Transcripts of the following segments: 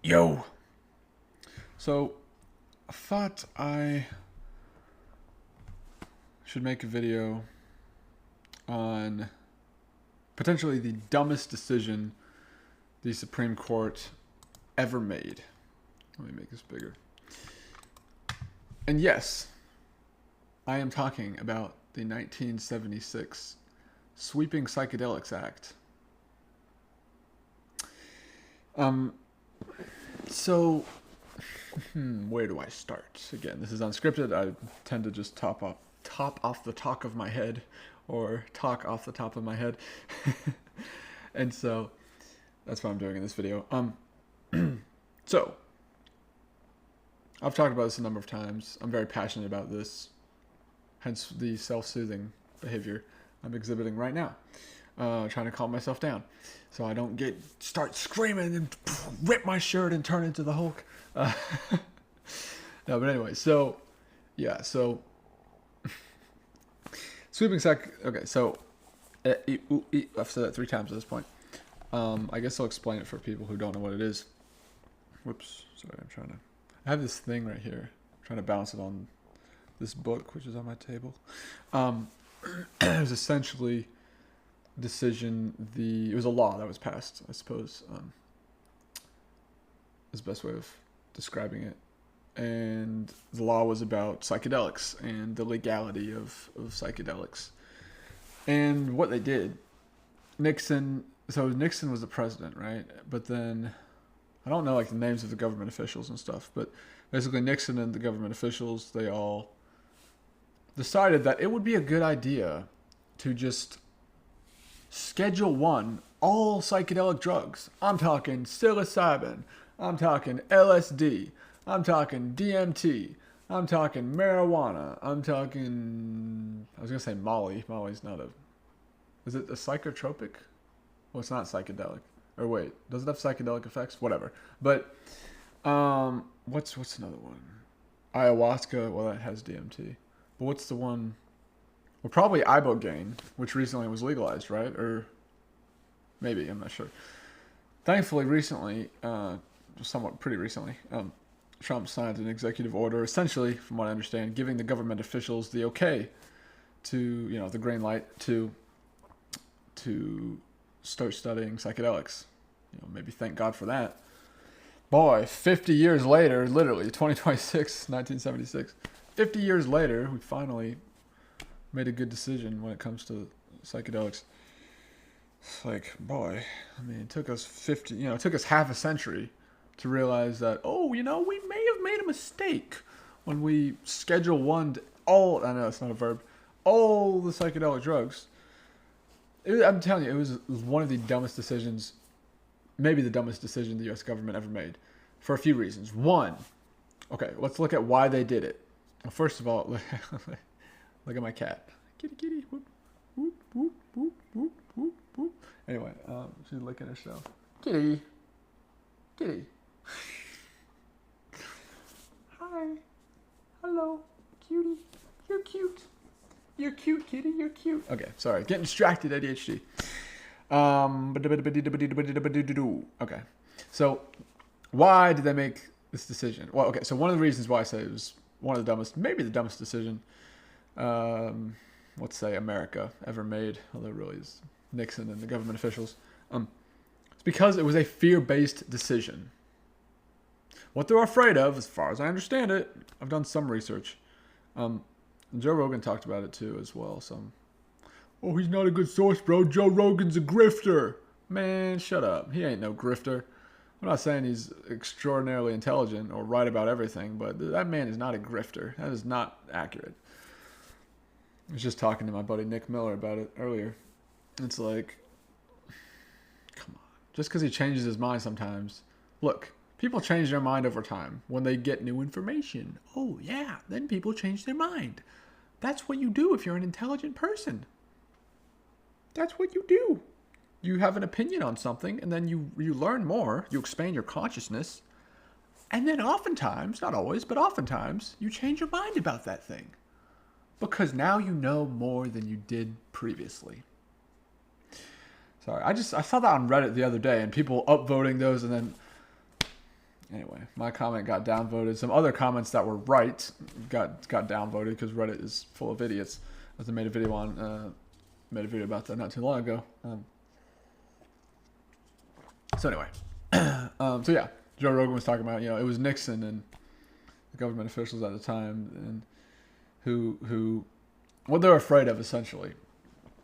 Yo. So, I thought I should make a video on potentially the dumbest decision the Supreme Court ever made. Let me make this bigger. And yes, I am talking about the 1976 Sweeping Psychedelics Act. Um, so where do I start? Again, this is unscripted. I tend to just top off the talk of my head, or talk off the top of my head, and so that's what I'm doing in this video. So I've talked about this a number of times. I'm very passionate about this, hence the self-soothing behavior I'm exhibiting right now, trying to calm myself down so I don't start screaming and rip my shirt and turn into the Hulk. No, but anyway, so yeah, so sweeping okay, so I've said that 3 times at this point. I guess I'll explain it for people who don't know what it is. Whoops, sorry, I have this thing right here, I'm trying to bounce it on this book, which is on my table. It was essentially it was a law that was passed, I suppose, is the best way of describing it. And the law was about psychedelics and the legality of psychedelics. And what they did, Nixon was the president, right? But then, I don't know like the names of the government officials and stuff, but basically Nixon and the government officials, they all decided that it would be a good idea to just Schedule 1 all psychedelic drugs. I'm talking psilocybin, I'm talking LSD, I'm talking DMT, I'm talking marijuana, I'm talking, I was going to say Molly. Molly's not is it a psychotropic? Well, it's not psychedelic. Or wait, does it have psychedelic effects? Whatever. But, what's another one? Ayahuasca, well, that has DMT. But what's the one? Well, probably ibogaine, which recently was legalized, right? Or maybe, I'm not sure. Thankfully, recently, somewhat pretty recently, Trump signed an executive order, essentially, from what I understand, giving the government officials the okay to, the green light to start studying psychedelics. Maybe thank God for that. Boy, 50 years later, literally 2026, 1976, 50 years later, we finally made a good decision when it comes to psychedelics. It's like, boy, I mean, it took us it took us half a century to realize that, we may have made a mistake when we Schedule 1 I know it's not a verb, all the psychedelic drugs. I'm telling you, it was one of the dumbest decisions, maybe the dumbest decision the U.S. government ever made, for a few reasons. One, okay, let's look at why they did it. Well, first of all, look at my cat. Kitty, kitty, whoop, whoop, whoop, whoop, whoop, whoop, whoop. Anyway, she's licking herself. Kitty. Kitty. Hi. Hello. Cutie. You're cute. You're cute, kitty. You're cute. Okay, sorry. Getting distracted, ADHD. Okay. So, why did they make this decision? Well, okay, so one of the reasons why I say it was one of the dumbest, maybe the dumbest decision, let's say America ever made, although it really is Nixon and the government officials, it's because it was a fear-based decision. What they're afraid of, as far as I understand it, I've done some research. Joe Rogan talked about it too as well. Oh, he's not a good source, bro. Joe Rogan's a grifter. Man, shut up. He ain't no grifter. I'm not saying he's extraordinarily intelligent or right about everything, but that man is not a grifter. That is not accurate. I was just talking to my buddy Nick Miller about it earlier. It's like, come on. Just because he changes his mind sometimes. Look, people change their mind over time when they get new information. Oh, yeah, then people change their mind. That's what you do if you're an intelligent person. That's what you do. You have an opinion on something, and then you learn more, you expand your consciousness, and then oftentimes, not always, but oftentimes, you change your mind about that thing. Because now you know more than you did previously. Sorry, I saw that on Reddit the other day, and people upvoting those, and then Anyway, my comment got downvoted. Some other comments that were right got downvoted because Reddit is full of idiots. As I made a video about that not too long ago. So anyway, so yeah, Joe Rogan was talking about, it was Nixon and the government officials at the time and who what they're afraid of, essentially.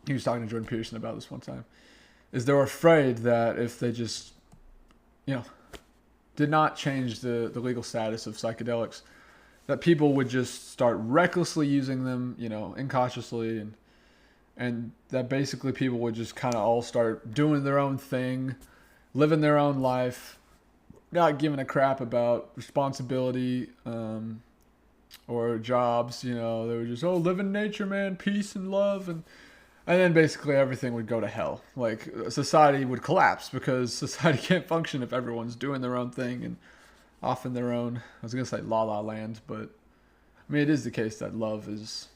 He was talking to Jordan Peterson about this one time. Is they're afraid that if they just, did not change the legal status of psychedelics, that people would just start recklessly using them, incautiously, and that basically people would just kind of all start doing their own thing, living their own life, not giving a crap about responsibility or jobs. They were just, live in nature, man, peace and love, and then basically everything would go to hell. Like, society would collapse because society can't function if everyone's doing their own thing and off in their own, I was going to say la la land, but I mean, it is the case that love is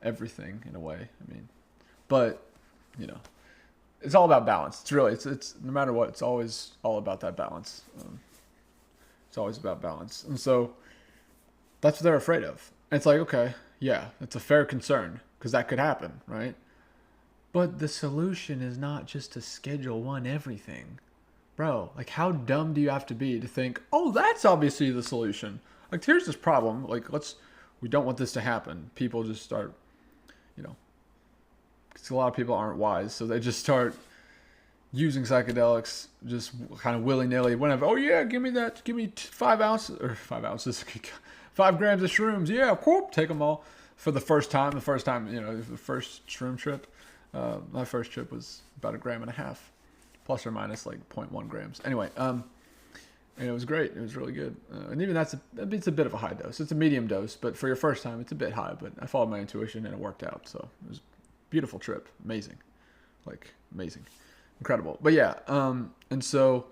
everything in a way. But, it's all about balance. It's really, it's no matter what, it's always all about that balance. It's always about balance. And so that's what they're afraid of. And it's like, okay, yeah, it's a fair concern because that could happen, right? But the solution is not just to Schedule I everything. Bro, like, how dumb do you have to be to think, that's obviously the solution? Like, here's this problem. Like, we don't want this to happen. People just start, because a lot of people aren't wise. So they just start using psychedelics just kind of willy-nilly. Whenever, give me 5 ounces, 5 grams of shrooms. Yeah, cool, take them all. For the first time, the first shroom trip. My first trip was about 1.5 grams, plus or minus like 0.1 grams. Anyway, and it was great. It was really good. And even it's a bit of a high dose. It's a medium dose, but for your first time, it's a bit high. But I followed my intuition and it worked out. So it was a beautiful trip. Amazing. Incredible. But yeah, and so,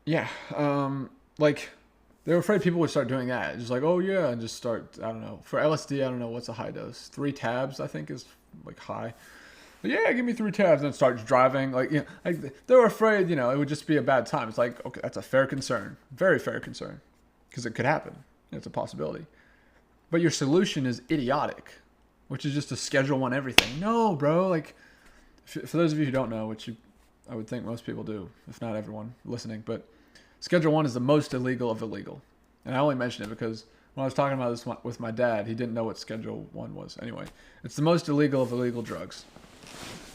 yeah, like, they were afraid people would start doing that. Just like, and just start, I don't know. For LSD, I don't know what's a high dose. 3 tabs, I think, is like high. But yeah, give me 3 tabs, and then start driving. Like, they were afraid, it would just be a bad time. It's like, okay, that's a fair concern. Very fair concern. Because it could happen. It's a possibility. But your solution is idiotic, which is just to Schedule I everything. No, bro. Like, for those of you who don't know, which I would think most people do, if not everyone listening, but Schedule I is the most illegal of illegal. And I only mention it because when I was talking about this with my dad, he didn't know what Schedule I was. Anyway, it's the most illegal of illegal drugs.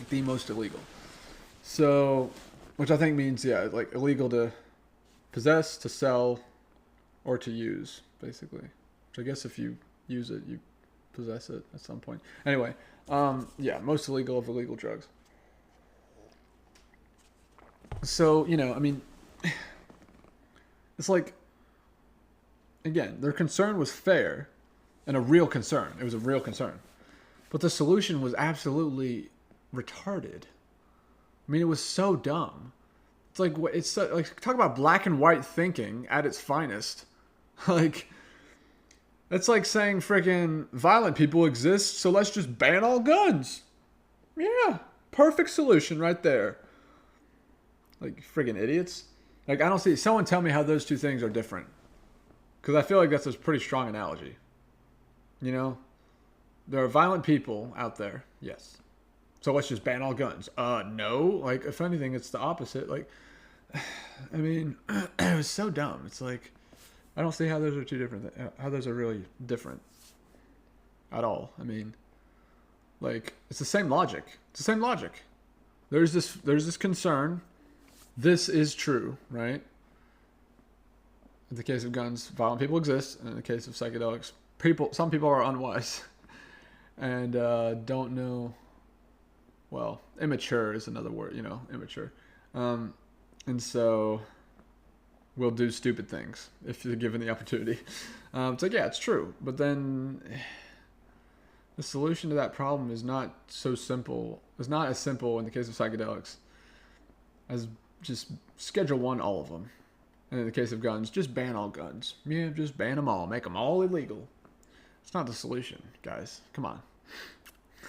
The most illegal. So, which I think means, like illegal to possess, to sell, or to use, basically. Which I guess if you use it, you possess it at some point. Anyway, most illegal of illegal drugs. So, it's like, again, their concern was fair and a real concern. It was a real concern. But the solution was absolutely retarded. It was so dumb. It's like, talk about black and white thinking at its finest. Like, it's like saying freaking violent people exist, so let's just ban all guns. Yeah, perfect solution right there. Like, friggin' idiots. Like, I don't see... Someone tell me how those two things are different. Because I feel like that's a pretty strong analogy. There are violent people out there. Yes. So let's just ban all guns. No. Like, if anything, it's the opposite. Like, it was so dumb. It's like, I don't see how those are two different... How those are really different. At all. Like, it's the same logic. It's the same logic. There's this concern... This is true, right? In the case of guns, violent people exist. And in the case of psychedelics, some people are unwise and don't know. Well, immature is another word, immature. And so will do stupid things if they're given the opportunity. So yeah, it's true. But then the solution to that problem is not so simple. It's not as simple in the case of psychedelics as just Schedule I all of them. And in the case of guns, just ban all guns. Yeah, just ban them all. Make them all illegal. It's not the solution, guys. Come on.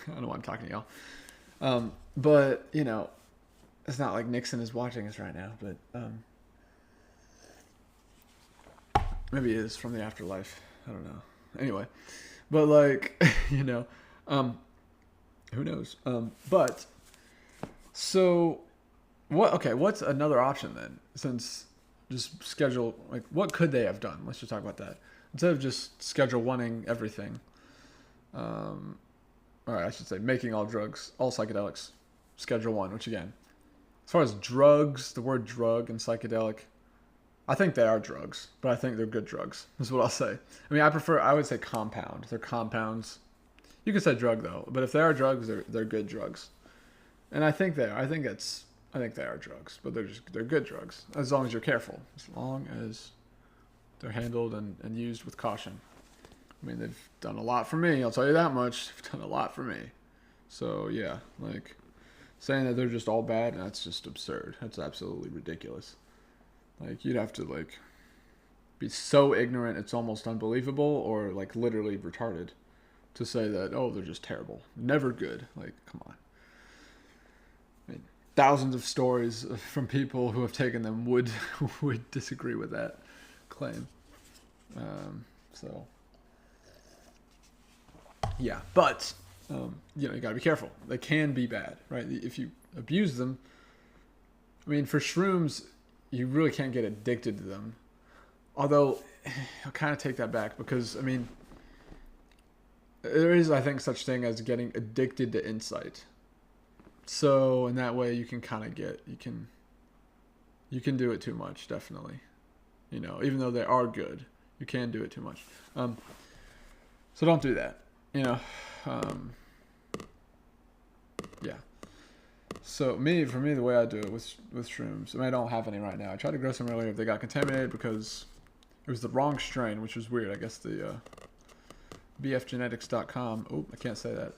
I don't know why I'm talking to y'all. But, it's not like Nixon is watching us right now. But Maybe it is from the afterlife. I don't know. Anyway, but like, you know, um, who knows? But so what? Okay, what's another option then? Since just schedule, like, what could they have done? Let's just talk about that instead of just schedule wanting everything. Um, all right, I should say making all drugs, all psychedelics, schedule one. Which again, as far as drugs, the word drug and psychedelic, I think they are drugs, but I think they're good drugs. Is what I'll say. I mean, I would say compound. They're compounds. You could say drug though, but if they are drugs, they're good drugs. And I think they are. I think they are drugs, but they're good drugs as long as you're careful. As long as they're handled and used with caution. I mean, they've done a lot for me. I'll tell you that much. They've done a lot for me. So yeah, like saying that they're just all bad, that's just absurd. That's absolutely ridiculous. Like you'd have to like be so ignorant it's almost unbelievable, or like literally retarded to say that, oh, they're just terrible, never good. Like, come on. I mean, thousands of stories from people who have taken them would would disagree with that claim. So yeah, but you know, you gotta be careful. They can be bad, right? If you abuse them, I mean, for shrooms, you really can't get addicted to them. Although, I'll kind of take that back because I mean, there is, I think, such thing as getting addicted to insight. So in that way, you can kind of you can do it too much, definitely. You know, even though they are good, you can do it too much. So don't do that. You know, yeah. So for me, the way I do it with shrooms, I mean, I don't have any right now. I tried to grow some earlier. They got contaminated because it was the wrong strain, which was weird. I guess the bfgenetics.com. Oh, I can't say that.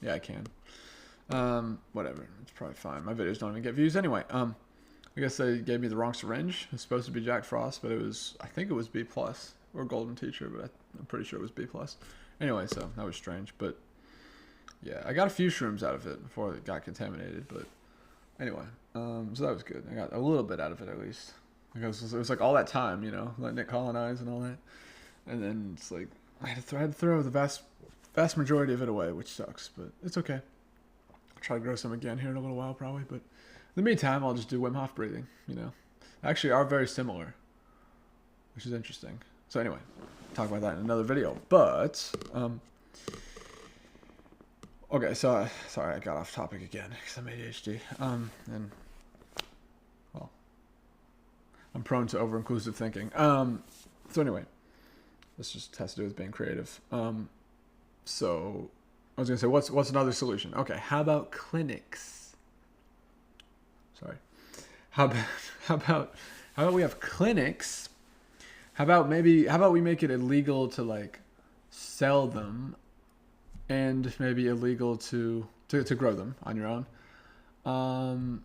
Yeah, I can. Whatever. It's probably fine. My videos don't even get views anyway. I guess they gave me the wrong syringe. It's supposed to be Jack Frost, but I think it was B plus or Golden Teacher, but I'm pretty sure it was B plus. Anyway, so that was strange, but yeah, I got a few shrooms out of it before it got contaminated, but anyway, so that was good. I got a little bit out of it at least. Because it was like all that time, you know, letting it colonize and all that, and then it's like I had to throw the vast majority of it away, which sucks, but it's okay. I'll try to grow some again here in a little while probably, but in the meantime, I'll just do Wim Hof breathing, you know. Actually are very similar, which is interesting. So anyway, talk about that in another video. But, okay, so, sorry, I got off topic again because I'm ADHD. And, well, I'm prone to over-inclusive thinking. So anyway, this just has to do with being creative. So I was gonna say, what's another solution? Okay, how about clinics? Sorry. How about we have clinics? How about we make it illegal to like sell them, and maybe illegal to grow them on your own,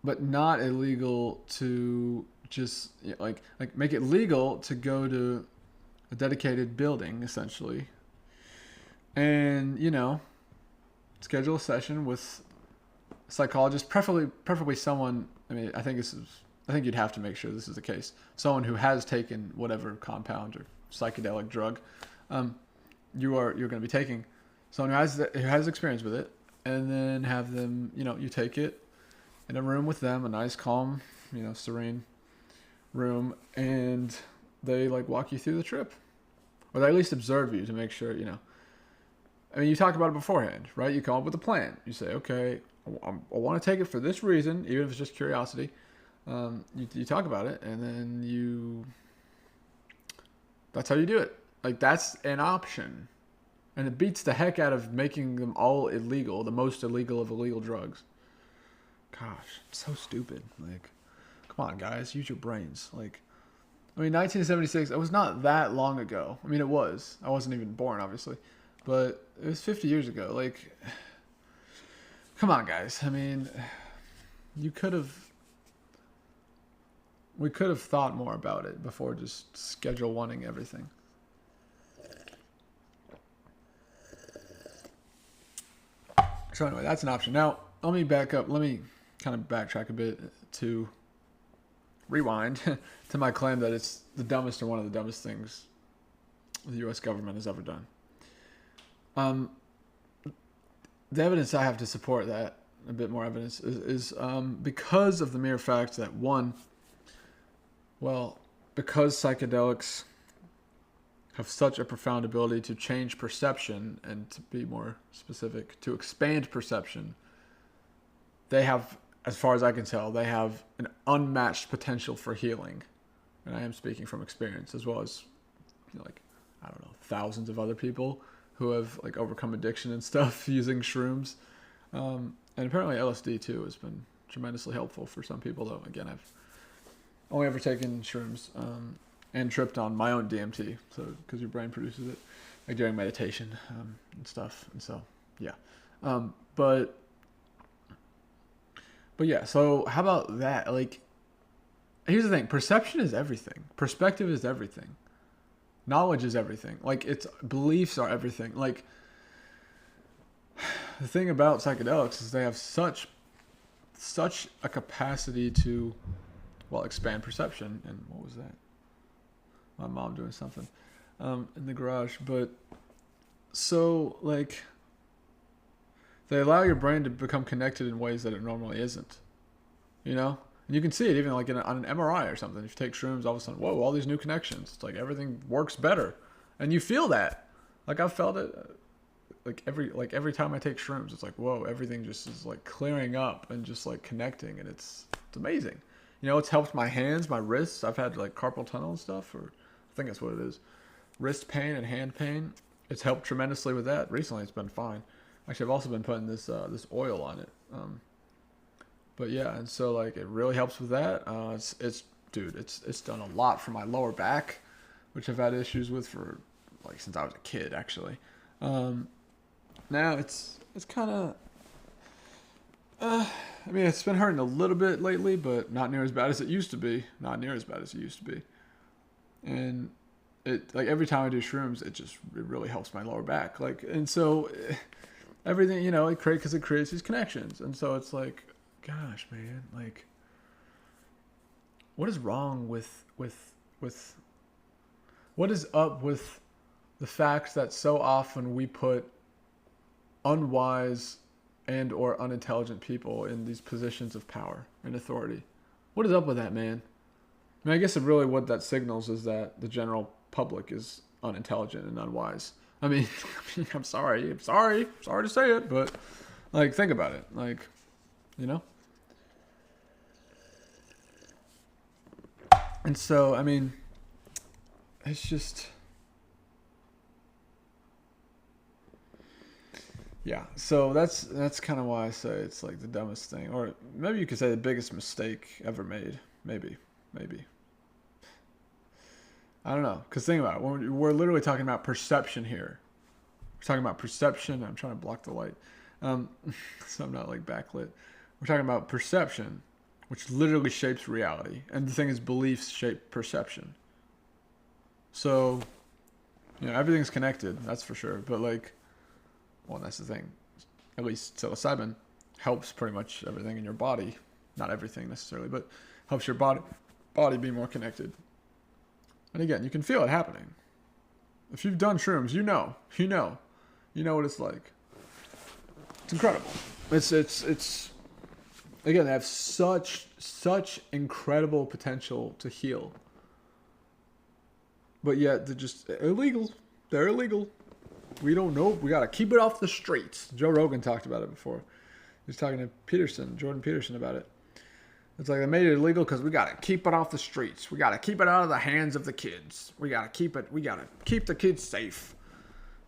but not illegal to just like make it legal to go to a dedicated building essentially, and you know, schedule a session with a psychologist, preferably someone. I mean, I think you'd have to make sure this is the case. Someone who has taken whatever compound or psychedelic drug you're going to be taking. Someone who has experience with it, and then have them, you know, you take it in a room with them, a nice, calm, you know, serene room, and they like walk you through the trip, or they at least observe you to make sure, you know. I mean, you talk about it beforehand, right? You come up with a plan. You say, okay, I want to take it for this reason, even if it's just curiosity. You talk about it, and then that's how you do it. Like, that's an option. And it beats the heck out of making them all illegal, the most illegal of illegal drugs. Gosh, it's so stupid. Like, come on, guys, use your brains. Like, I mean, 1976, it was not that long ago. I mean, it was. I wasn't even born, obviously. But it was 50 years ago. Like, come on, guys. I mean, we could have thought more about it before just schedule wanting everything. So anyway, that's an option. Now, let me back up. Let me kind of backtrack a bit to rewind to my claim that it's the dumbest or one of the dumbest things the U.S. government has ever done. Um, the evidence I have to support that, a bit more evidence, is because of the mere fact that one, well, because psychedelics have such a profound ability to change perception, and to be more specific, to expand perception, they have, as far as I can tell, they have an unmatched potential for healing. And I am speaking from experience, as well as, like, I don't know, thousands of other people who have like overcome addiction and stuff using shrooms. And apparently LSD too has been tremendously helpful for some people, though. Again, I've only ever taken shrooms and tripped on my own DMT, so because your brain produces it, like during meditation and stuff. And so, yeah. But yeah, so how about that? Like, here's the thing. Perception is everything. Perspective is everything. Knowledge is everything. Like, it's beliefs are everything. Like, the thing about psychedelics is they have such a capacity to, well, expand perception. And what was that? My mom doing something in the garage. But so, like, they allow your brain to become connected in ways that it normally isn't. You know? And you can see it even like on an MRI or something. If you take shrooms, all of a sudden, whoa, all these new connections. It's like everything works better. And you feel that. Like, I've felt it like every time I take shrooms, it's like, whoa, everything just is like clearing up and just like connecting, and it's amazing. You know, it's helped my hands, my wrists. I've had like carpal tunnel and stuff, or I think that's what it is. Wrist pain and hand pain. It's helped tremendously with that. Recently, it's been fine. Actually, I've also been putting this oil on it. But yeah, and so like it really helps with that. It's done a lot for my lower back, which I've had issues with for like since I was a kid, actually. Now it's kind of, I mean, it's been hurting a little bit lately, but not near as bad as it used to be. And it, like, every time I do shrooms, it really helps my lower back. Like, and so everything, you know, it creates these connections. And so it's like, gosh, man, like, what is wrong with what is up with the fact that so often we put unwise and or unintelligent people in these positions of power and authority? What is up with that, man? I mean, I guess really what that signals is that the general public is unintelligent and unwise. I mean, I'm sorry to say it, but like, think about it, like, you know. And so, I mean, it's just, yeah. So that's kind of why I say it's like the dumbest thing, or maybe you could say the biggest mistake ever made. Maybe. I don't know. Because think about it. We're literally talking about perception here. We're talking about perception. I'm trying to block the light, so I'm not like backlit. We're talking about perception, which literally shapes reality. And the thing is, beliefs shape perception. So, you know, everything's connected, that's for sure. But like, well, that's the thing. At least psilocybin helps pretty much everything in your body. Not everything necessarily, but helps your body be more connected. And again, you can feel it happening. If you've done shrooms, you know what it's like. It's incredible. It's again, they have such incredible potential to heal. But yet they're just illegal. They're illegal. We don't know. We got to keep it off the streets. Joe Rogan talked about it before. He was talking to Jordan Peterson about it. It's like they made it illegal because we got to keep it off the streets. We got to keep it out of the hands of the kids. We got to keep the kids safe.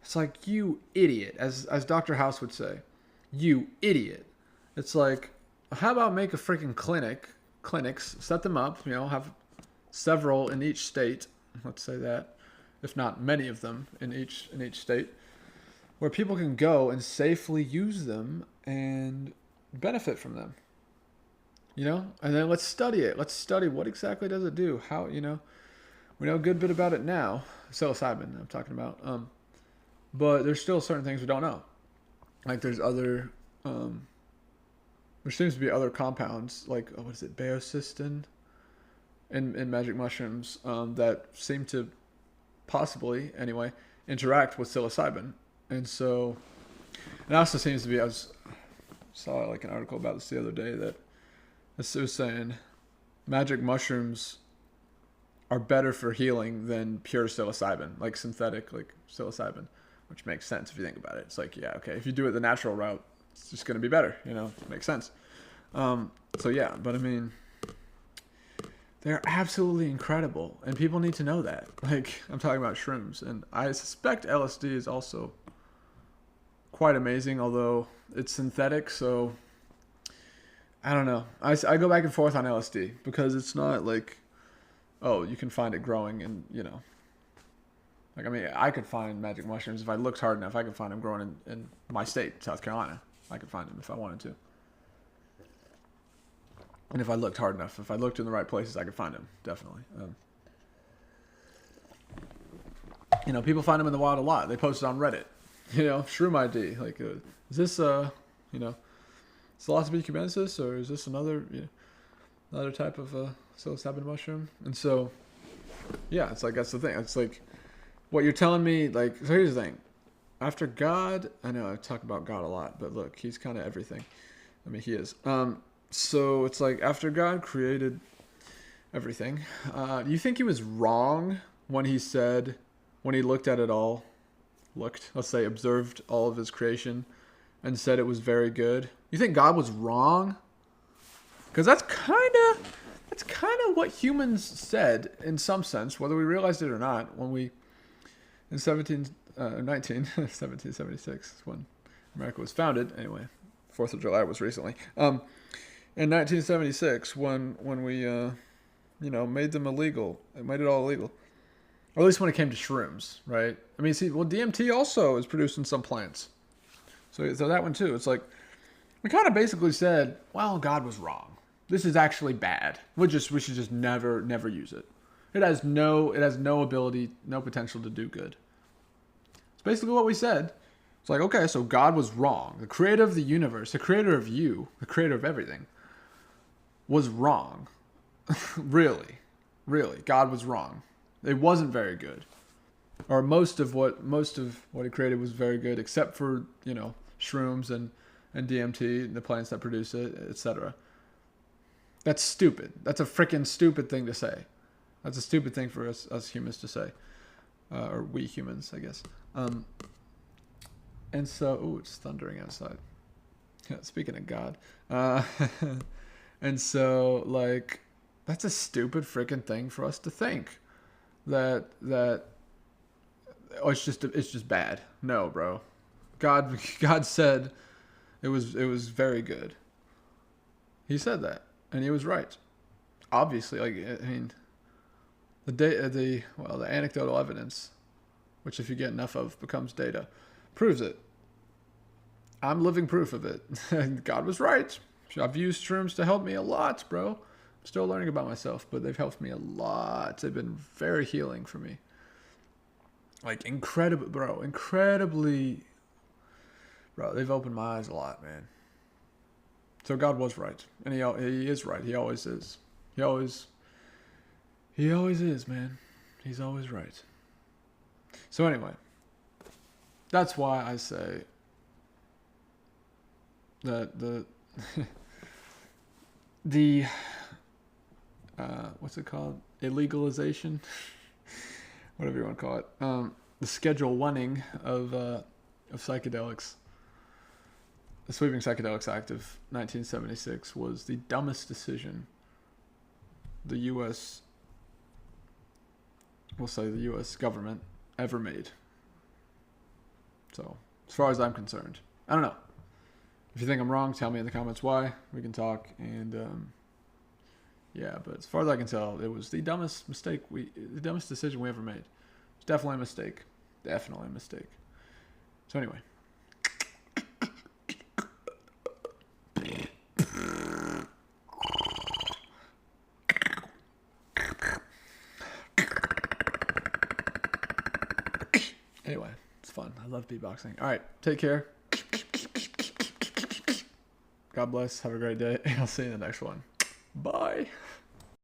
It's like, you idiot, as Dr. House would say. You idiot. It's like, how about make a freaking clinics, set them up, you know, have several in each state, let's say that, if not many of them in each state, where people can go and safely use them and benefit from them. You know, and then let's study it. Let's study what exactly does it do. How, you know, we know a good bit about it now. Psilocybin, I'm talking about. But there's still certain things we don't know. Like there's other, there seems to be other compounds like, what is it, baeocystin, in magic mushrooms that seem to possibly, anyway, interact with psilocybin. And so it also seems to be, saw like an article about this the other day that it was saying magic mushrooms are better for healing than pure psilocybin, like synthetic, like psilocybin, which makes sense if you think about it. It's like, yeah, okay, if you do it the natural route, it's just going to be better, it makes sense. So yeah, but I mean, they're absolutely incredible, and people need to know that. Like, I'm talking about shrooms, and I suspect LSD is also quite amazing, although it's synthetic, so I don't know. I go back and forth on LSD because it's not like, oh, you can find it growing and, like, I mean, I could find magic mushrooms if I looked hard enough. I could find them growing in my state, South Carolina. I could find them if I wanted to. And if I looked hard enough, if I looked in the right places, I could find them, definitely. People find them in the wild a lot. They post it on Reddit. Shroom ID. Like, is this, Psilocybe cubensis, or is this another type of psilocybin mushroom? And so, yeah, it's like, that's the thing. It's like, what you're telling me, like, so here's the thing. After God, I know I talk about God a lot, but look, he's kind of everything. I mean, he is. So it's like, after God created everything, do you think he was wrong when he looked at it all, observed all of his creation and said it was very good? You think God was wrong? Because that's kind of what humans said in some sense, whether we realized it or not, when we, in 1776, when America was founded, anyway, 4th of July was recently, in 1976, when we, made them illegal, made it all illegal. Or at least when it came to shrooms, right? I mean, DMT also is produced in some plants. So that one too. It's like, we kind of basically said, well, God was wrong. This is actually bad. We should just never use it. It has no ability, no potential to do good. It's basically what we said. It's like, okay, so God was wrong. The creator of the universe, the creator of you, the creator of everything, was wrong. Really, God was wrong. It wasn't very good. Or most of what he created was very good, except for, shrooms and DMT, the plants that produce it, etc. That's stupid. That's a freaking stupid thing to say. That's a stupid thing for us humans to say. Or we humans, I guess. And so, it's thundering outside. Speaking of God. And so, like, that's a stupid freaking thing for us to think. That it's just bad. No, bro. God said it was very good. He said that, and he was right. Obviously, like, I mean, the anecdotal evidence, which if you get enough of becomes data, proves it. I'm living proof of it. God was right. I've used shrooms to help me a lot, bro. I'm still learning about myself, but they've helped me a lot. They've been very healing for me. Like, incredibly, bro, they've opened my eyes a lot, man. So God was right, and he is right. He always is. He always is, man. He's always right. So anyway, that's why I say that the what's it called? Illegalization, whatever you want to call it. The Schedule 1ing of psychedelics. The Sweeping Psychedelics Act of 1976 was the dumbest decision the U.S. government ever made. So, as far as I'm concerned, I don't know. If you think I'm wrong, tell me in the comments why. We can talk. And yeah, but as far as I can tell, it was the dumbest decision we ever made. It's definitely a mistake. Definitely a mistake. So anyway. Anyway, it's fun. I love beatboxing. All right, take care. God bless. Have a great day. I'll see you in the next one. Bye.